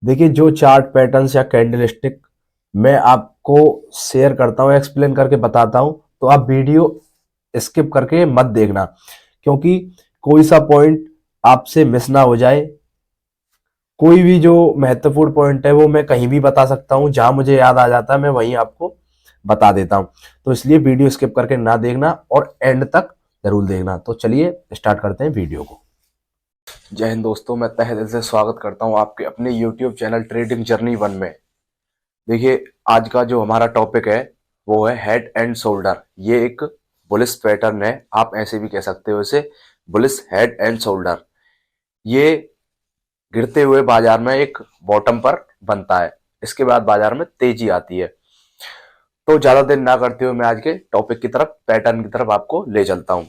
देखिए, जो chart patterns या कैंडलस्टिक मैं आपको शेयर करता हूँ, एक्सप्लेन करके बताता हूँ, तो आप वीडियो स्किप करके मत देखना, क्योंकि कोई सा पॉइंट आपसे मिस ना हो जाए। कोई भी जो महत्वपूर्ण पॉइंट है वो मैं कहीं भी बता सकता हूँ, जहां मुझे याद आ जाता है मैं वहीं आपको बता देता हूँ। तो इसलिए वीडियो स्किप करके ना देखना और एंड तक जरूर देखना। तो चलिए स्टार्ट करते हैं वीडियो को। जय हिंद दोस्तों, मैं तहे दिल से स्वागत करता हूं आपके अपने YouTube चैनल ट्रेडिंग जर्नी 1 में। देखिए, आज का जो हमारा टॉपिक है वो है हेड एंड शोल्डर। ये एक बुलिश पैटर्न है, आप ऐसे भी कह सकते हो इसे, बुलिश हेड एंड शोल्डर। ये गिरते हुए बाजार में एक बॉटम पर बनता है, इसके बाद बाजार में तेजी आती है। तो ज्यादा देर ना करते हुए मैं आज के टॉपिक की तरफ, पैटर्न की तरफ आपको ले चलता हूं।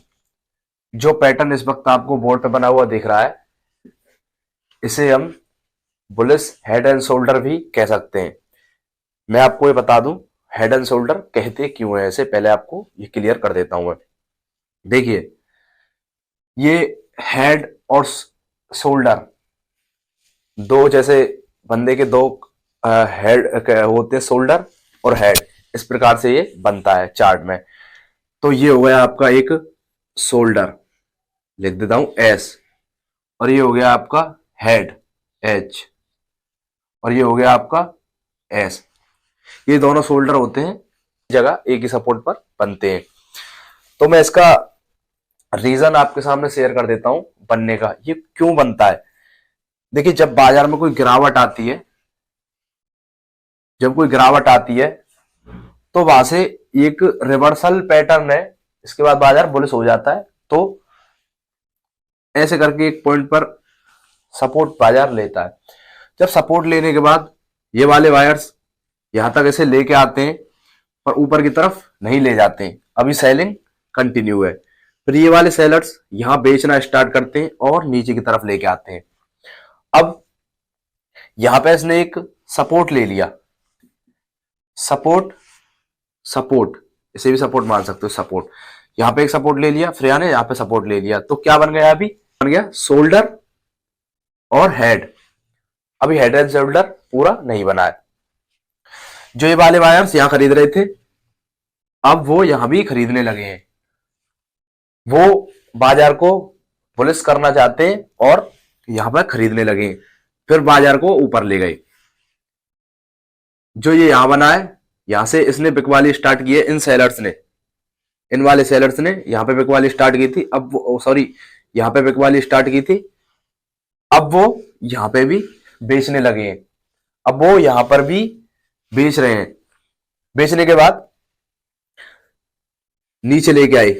जो पैटर्न इस वक्त आपको बोर्ड पे बना हुआ दिख रहा है, इसे हम बुलिश हेड एंड शोल्डर भी कह सकते हैं। मैं आपको ये बता दूं, हेड एंड शोल्डर कहते क्यों है, ऐसे पहले आपको ये क्लियर कर देता हूं मैं। देखिए, ये हेड और शोल्डर, दो जैसे बंदे के दो हेड होते हैं, शोल्डर और हेड, इस प्रकार से ये बनता है चार्ट में। तो ये हो गया आपका एक शोल्डर, लिख देता हूं एस, और ये हो गया आपका हेड एच, और ये हो गया आपका एस। ये दोनों शोल्डर होते हैं, जगह एक ही सपोर्ट पर बनते हैं। तो मैं इसका रीजन आपके सामने शेयर कर देता हूं बनने का, ये क्यों बनता है। देखिए, जब बाजार में कोई गिरावट आती है, जब कोई गिरावट आती है तो वहां से एक रिवर्सल पैटर्न है, इसके बाद बाजार बुलिश हो जाता है। तो ऐसे करके एक पॉइंट पर सपोर्ट बाजार लेता है। जब सपोर्ट लेने के बाद ये वाले वायर्स यहां तक ऐसे लेके आते हैं, पर ऊपर की तरफ नहीं ले जाते हैं, अभी सेलिंग कंटिन्यू है। फिर ये वाले सेलर्स यहां बेचना स्टार्ट करते हैं और नीचे की तरफ लेके आते हैं। अब यहां पे इसने एक सपोर्ट ले लिया, सपोर्ट, सपोर्ट, इसे भी सपोर्ट मान सकते हो, सपोर्ट। यहां पे एक सपोर्ट ले लिया, फिर यहां पे सपोर्ट ले लिया, तो क्या बन गया, अभी बन गया शोल्डर और हेड। अभी हेड एंड शोल्डर पूरा नहीं बना है। जो ये वाले वायर्स यहां खरीद रहे थे, अब वो यहां भी खरीदने लगे हैं। वो बाजार को बुलिश करना चाहते हैं और यहां पर खरीदने लगे हैं, फिर बाजार को ऊपर ले गए। जो ये यहां बना है, यहां से इसने बिकवाली स्टार्ट की है, इन सेलर्स ने, इन वाले सेलर्स ने यहां पे बिकवाली स्टार्ट की थी। अब वो, सॉरी, यहां पे बिकवाली स्टार्ट की थी, अब वो यहां पे भी बेचने लगे हैं। अब वो यहां पर भी बेच रहे हैं, बेचने के बाद नीचे लेके आए।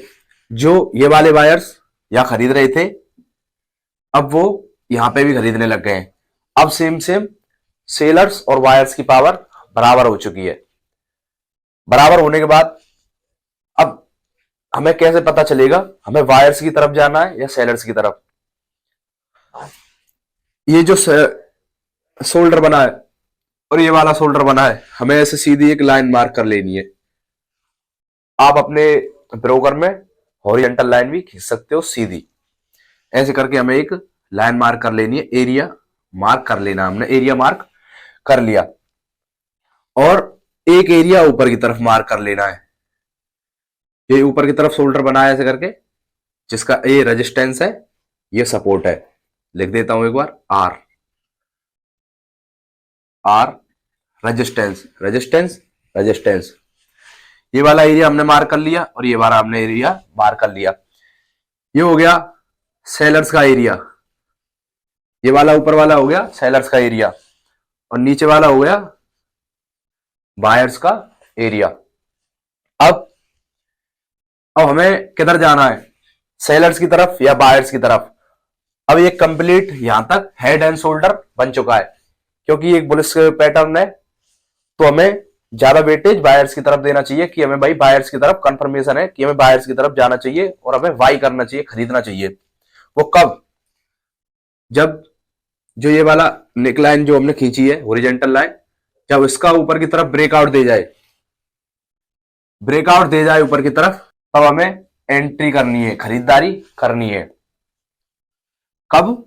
जो ये वाले बायर्स यहां खरीद रहे थे, अब वो यहां पे भी खरीदने लग गए हैं। अब सेम सेम सेलर्स और बायर्स की पावर बराबर हो चुकी है। बराबर होने के बाद अब हमें कैसे पता चलेगा हमें बायर्स की तरफ जाना है या सेलर्स की तरफ। ये जो शोल्डर बना है और ये वाला शोल्डर बना है, हमें ऐसे सीधी एक लाइन मार्क कर लेनी है। आप अपने ब्रोकर में हॉरिजॉन्टल लाइन भी खींच सकते हो सीधी, ऐसे करके हमें एक लाइन मार्क कर लेनी है, एरिया मार्क कर लेना। हमने एरिया मार्क कर लिया और एक एरिया ऊपर की तरफ मार्क कर लेना है। ये ऊपर की तरफ शोल्डर बना है ऐसे करके, जिसका ये रेजिस्टेंस है, ये सपोर्ट है। लिख देता हूं एक बार, R, R resistance, resistance, resistance. ये वाला एरिया हमने मार्क कर लिया और ये वाला हमने एरिया मार्क कर लिया। ये हो गया सेलर्स का एरिया, ये वाला ऊपर वाला हो गया सेलर्स का एरिया, और नीचे वाला हो गया बायर्स का एरिया। अब अब हमें किधर जाना है, सेलर्स की तरफ या बायर्स की तरफ। अब ये कंप्लीट यहां तक हेड एंड शोल्डर बन चुका है, क्योंकि एक बुलिश पैटर्न है, तो हमें ज्यादा वेटेज बायर्स की तरफ देना चाहिए कि हमें भाई बायर्स की तरफ कंफर्मेशन है कि हमें बायर्स की तरफ जाना चाहिए और हमें बाई करना चाहिए, खरीदना चाहिए। वो कब, जब जो ये वाला नेक लाइन जो हमने खींची है, हॉरिजॉन्टल लाइन, जब इसका ऊपर की तरफ ब्रेकआउट दे जाए, ब्रेकआउट दे जाए ऊपर की तरफ, तब हमें एंट्री करनी है, खरीदारी करनी है। कब,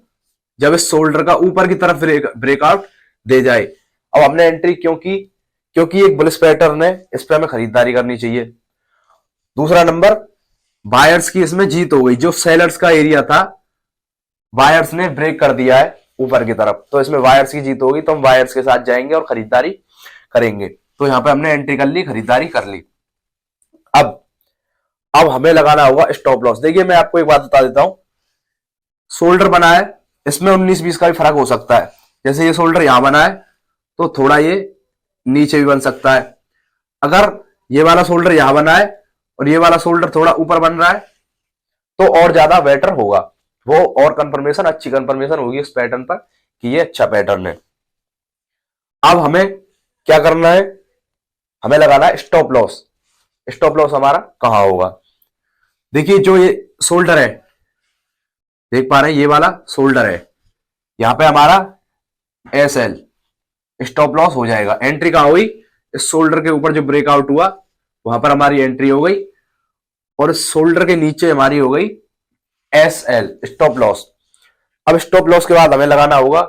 जब इस शोल्डर का ऊपर की तरफ ब्रेकआउट दे जाए। अब हमने एंट्री क्यों की? क्योंकि एक बुलिश पैटर्न है, इस पे हमें खरीदारी करनी चाहिए। दूसरा नंबर, बायर्स की इसमें जीत हो गई। जो सेलर्स का एरिया था, बायर्स ने ब्रेक कर दिया है ऊपर की तरफ, तो इसमें बायर्स की जीत होगी, तो हम बायर्स के साथ जाएंगे और खरीदारी करेंगे। तो यहां पे हमने एंट्री कर ली, खरीदारी कर ली। अब अब हमें लगाना होगा स्टॉप लॉस। देखिए मैं आपको एक बात बता देता हूं, शोल्डर बना है, इसमें 19-20 का भी फर्क हो सकता है। जैसे ये शोल्डर यहां बना है, तो थोड़ा ये नीचे भी बन सकता है। अगर ये वाला शोल्डर यहां बना है और ये वाला शोल्डर थोड़ा ऊपर बन रहा है, तो और ज्यादा बेटर होगा वो, और कंफर्मेशन, अच्छी कंफर्मेशन होगी इस पैटर्न पर कि ये अच्छा पैटर्न है। अब हमें क्या करना है? हमें लगाना है स्टॉप लॉस। स्टॉप लॉस हमारा कहां होगा? देखिए जो ये शोल्डर है, देख पा रहे हैं, ये वाला शोल्डर है, यहां पे हमारा एस एल स्टॉप लॉस हो जाएगा। एंट्री कहां हुई? इस शोल्डर के ऊपर जो ब्रेकआउट हुआ वहां पर हमारी एंट्री हो गई, और इस शोल्डर के नीचे हमारी हो गई एस एल स्टॉप लॉस। अब स्टॉप लॉस के बाद हमें लगाना होगा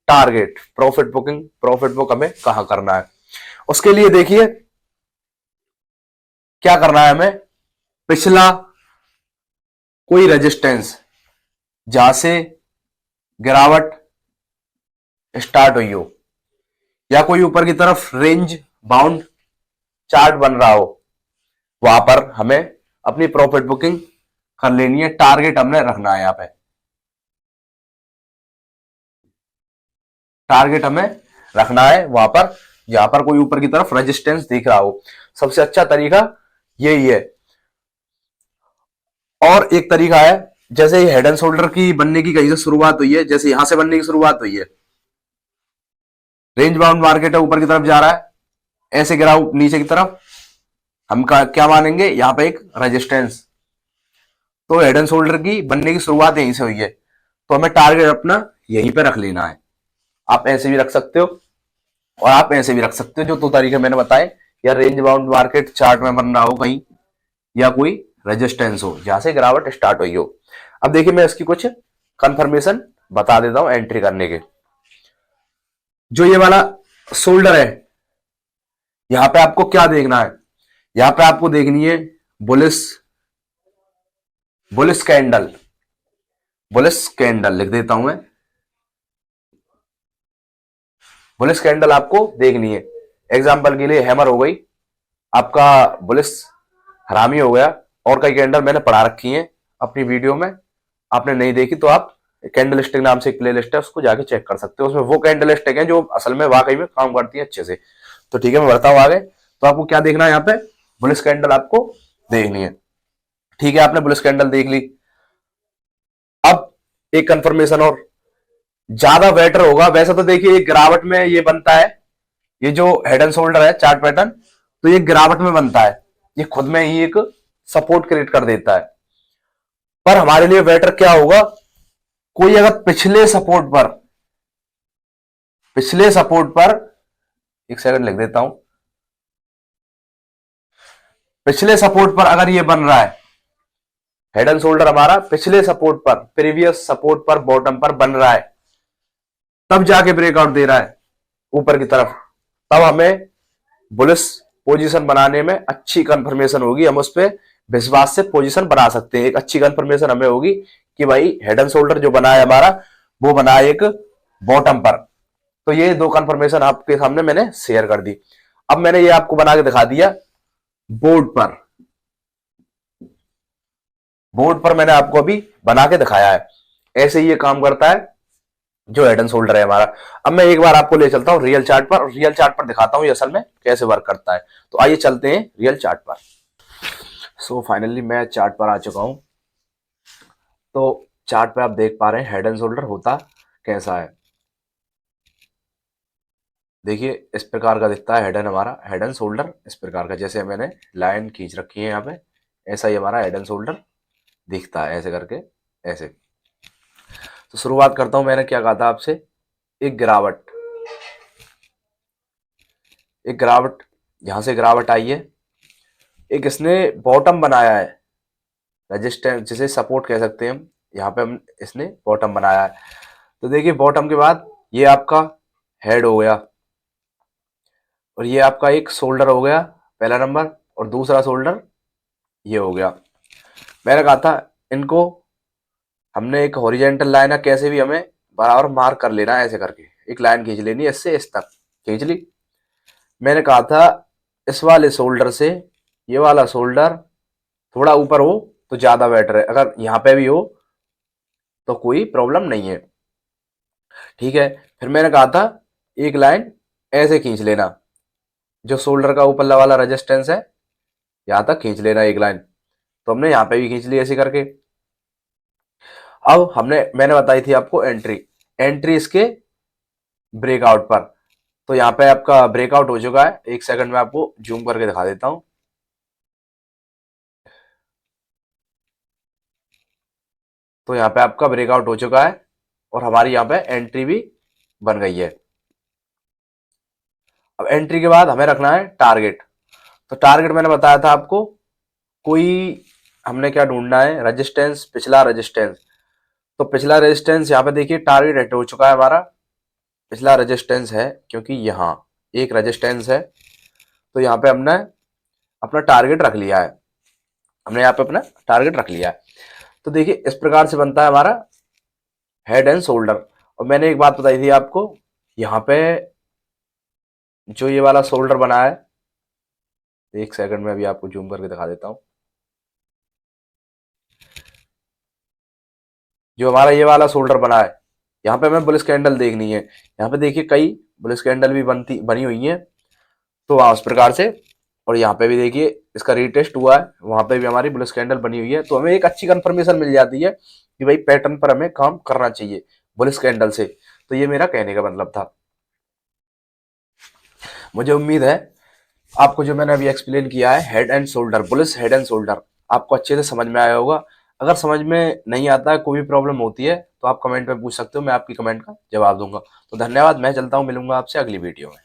target, profit booking. Profit book हमें कहां करना है? उसके लिए देखिए क्या करना है हमें, पिछला कोई रेजिस्टेंस जहां से गिरावट स्टार्ट हुई हो, या कोई ऊपर की तरफ रेंज बाउंड चार्ट बन रहा हो, वहां पर हमें अपनी प्रॉफिट बुकिंग कर लेनी है। टारगेट हमने रखना है, यहां पे टारगेट हमें रखना है वहां पर जहां पर कोई ऊपर की तरफ रेजिस्टेंस दिख रहा हो। सबसे अच्छा तरीका यही है। और एक तरीका है, जैसे हेड एंड शोल्डर की बनने की कहीं से शुरुआत हुई है, जैसे यहां से बनने की शुरुआत हुई है, रेंज बाउंड मार्केट है, ऊपर की तरफ जा रहा है, ऐसे गिराव नीचे की तरफ, हम क्या मानेंगे? यहां पे एक रेजिस्टेंस। तो हेड एंड शोल्डर की बनने की शुरुआत यहीं से हुई है, तो हमें टारगेट अपना यहीं पे रख लेना है। आप ऐसे भी रख सकते हो और आप ऐसे भी रख सकते हो, जो दो तरीके मैंने बताए, या रेंज बाउंड मार्केट चार्ट में बन रहा हो कहीं, या कोई रेजिस्टेंस हो जहां से गिरावट स्टार्ट हुई हो। अब देखिए मैं इसकी कुछ कंफर्मेशन बता देता हूं एंट्री करने के। जो ये वाला शोल्डर है, यहां पे आपको क्या देखना है? यहां पे आपको देखनी है bullish bullish candle. Bullish candle लिख देता हूं मैं, बुलिश कैंडल आपको देखनी है। एग्जांपल के लिए हैमर हो गई, आपका बुलिश हरामी हो गया, और कई कैंडल मैंने पढ़ा रखी हैं अपनी वीडियो में, आपने नहीं देखी तो आप कैंडल स्टिक नाम से एक प्लेलिस्ट है, उसको जाके चेक कर सकते हो। उसमें वो कैंडल स्टिक है जो असल में वाकई में काम करती है अच्छे से। तो ठीक है, मैं बढ़ता हूं आगे। तो आपको क्या देखना है? यहाँ पे बुलिश कैंडल आपको देखनी है। ठीक है, आपने बुलिश कैंडल देख ली। अब एक कंफर्मेशन और ज्यादा बेटर होगा। वैसे तो देखिए एक गिरावट में ये बनता है, ये जो हेड एंड शोल्डर है चार्ट पैटर्न, तो ये गिरावट में बनता है, ये खुद में ही एक सपोर्ट क्रिएट कर देता है। पर हमारे लिए बेटर क्या होगा? कोई अगर पिछले सपोर्ट पर, एक सेकंड लिख देता हूं, पिछले सपोर्ट पर अगर ये बन रहा है, हेड एंड शोल्डर हमारा पिछले सपोर्ट पर, प्रीवियस सपोर्ट पर, बॉटम पर बन रहा है, तब जाके ब्रेकआउट दे रहा है ऊपर की तरफ, तब हमें बुलिश पोजीशन बनाने में अच्छी कंफर्मेशन होगी। हम उस पर विश्वास से पोजीशन बना सकते हैं। एक अच्छी कंफर्मेशन हमें होगी कि भाई हेड एंड शोल्डर जो बना है हमारा, वो बना है एक बॉटम पर। तो ये दो कंफर्मेशन आपके सामने मैंने शेयर कर दी। अब मैंने ये आपको बना के दिखा दिया बोर्ड पर। बोर्ड पर मैंने आपको अभी बना के दिखाया है। ऐसे ही ये काम करता है जो हेड एंड शोल्डर है हमारा। अब मैं एक बार आपको ले चलता हूं रियल चार्ट पर, और रियल चार्ट पर दिखाता हूं ये असल में कैसे वर्क करता है। तो आइए चलते हैं रियल चार्ट पर। सो फाइनली मैं चार्ट पर आ चुका हूं। तो चार्ट पे आप देख पा रहे हैं हेड एंड शोल्डर होता कैसा है। देखिए इस प्रकार का दिखता है हेड एंड, हमारा हेड एंड शोल्डर इस प्रकार का, जैसे मैंने लाइन खींच रखी है यहाँ पे, ऐसा ही हमारा हेड एंड शोल्डर दिखता है, ऐसे करके ऐसे। तो शुरुआत करता हूं। मैंने क्या कहा था आपसे? एक गिरावट, एक गिरावट, यहां से गिरावट आई है, एक इसने बॉटम बनाया है, रजिस्टेंस जिसे सपोर्ट कह सकते हैं हम, यहाँ पे हम इसने बॉटम बनाया है। तो देखिए बॉटम के बाद ये आपका हेड हो गया, और ये आपका एक शोल्डर हो गया पहला नंबर, और दूसरा शोल्डर ये हो गया। मैंने कहा था इनको हमने एक हॉरिजेंटल लाइन है, कैसे भी हमें बराबर मार्क कर लेना है, ऐसे करके एक लाइन खींच लेनी है, इससे इस तक खींच ली। मैंने कहा था इस वाले शोल्डर से ये वाला शोल्डर थोड़ा ऊपर हो तो ज्यादा बेटर है, अगर यहाँ पे भी हो तो कोई प्रॉब्लम नहीं है, ठीक है। फिर मैंने कहा था एक लाइन ऐसे खींच लेना, जो शोल्डर का ऊपर वाला रेजिस्टेंस है यहाँ तक खींच लेना एक लाइन। तो हमने यहाँ पे भी खींच ली ऐसे करके। अब मैंने बताई थी आपको एंट्री, एंट्री इसके ब्रेकआउट पर। तो यहाँ पे आपका ब्रेकआउट हो चुका है, एक सेकंड में आपको जूम करके दिखा देता हूँ। तो यहाँ पे आपका ब्रेकआउट हो चुका है, और हमारी यहाँ पे एंट्री भी बन गई है। अब एंट्री के बाद हमें रखना है टारगेट। तो टारगेट मैंने बताया था आपको, कोई हमने क्या ढूंढना है, रेजिस्टेंस, पिछला रेजिस्टेंस। तो पिछला रेजिस्टेंस यहाँ पे देखिए टारगेट हिट हो चुका है हमारा, पिछला रेजिस्टेंस है, क्योंकि यहाँ एक रेजिस्टेंस है। तो यहाँ पे हमने अपना टारगेट रख लिया है, हमने यहाँ पे अपना टारगेट रख लिया है। तो देखिए इस प्रकार से बनता है हमारा हेड एंड शोल्डर। और मैंने एक बात बताई थी आपको, यहाँ पे जो ये वाला शोल्डर बना है, एक सेकंड में अभी आपको जूम करके दिखा देता हूँ। जो हमारा ये वाला शोल्डर बना है, यहाँ पे हमें बुलिश कैंडल देखनी है। यहाँ पे देखिए कई बुलिश कैंडल भी बनी हुई है, तो वहां उस प्रकार से। और यहाँ पे भी देखिए इसका रीटेस्ट हुआ है, वहां पे भी हमारी बुलिश कैंडल बनी हुई है। तो हमें एक अच्छी कंफर्मेशन मिल जाती है कि भाई पैटर्न पर हमें काम करना चाहिए बुलिश कैंडल से। तो ये मेरा कहने का मतलब था। मुझे उम्मीद है आपको जो मैंने अभी एक्सप्लेन किया है head and shoulder, bullish head and shoulder, आपको अच्छे से समझ में आया होगा। अगर समझ में नहीं आता है, कोई भी प्रॉब्लम होती है, तो आप कमेंट में पूछ सकते हो, मैं आपकी कमेंट का जवाब दूंगा। तो धन्यवाद, मैं चलता हूँ, मिलूंगा आपसे अगली वीडियो में।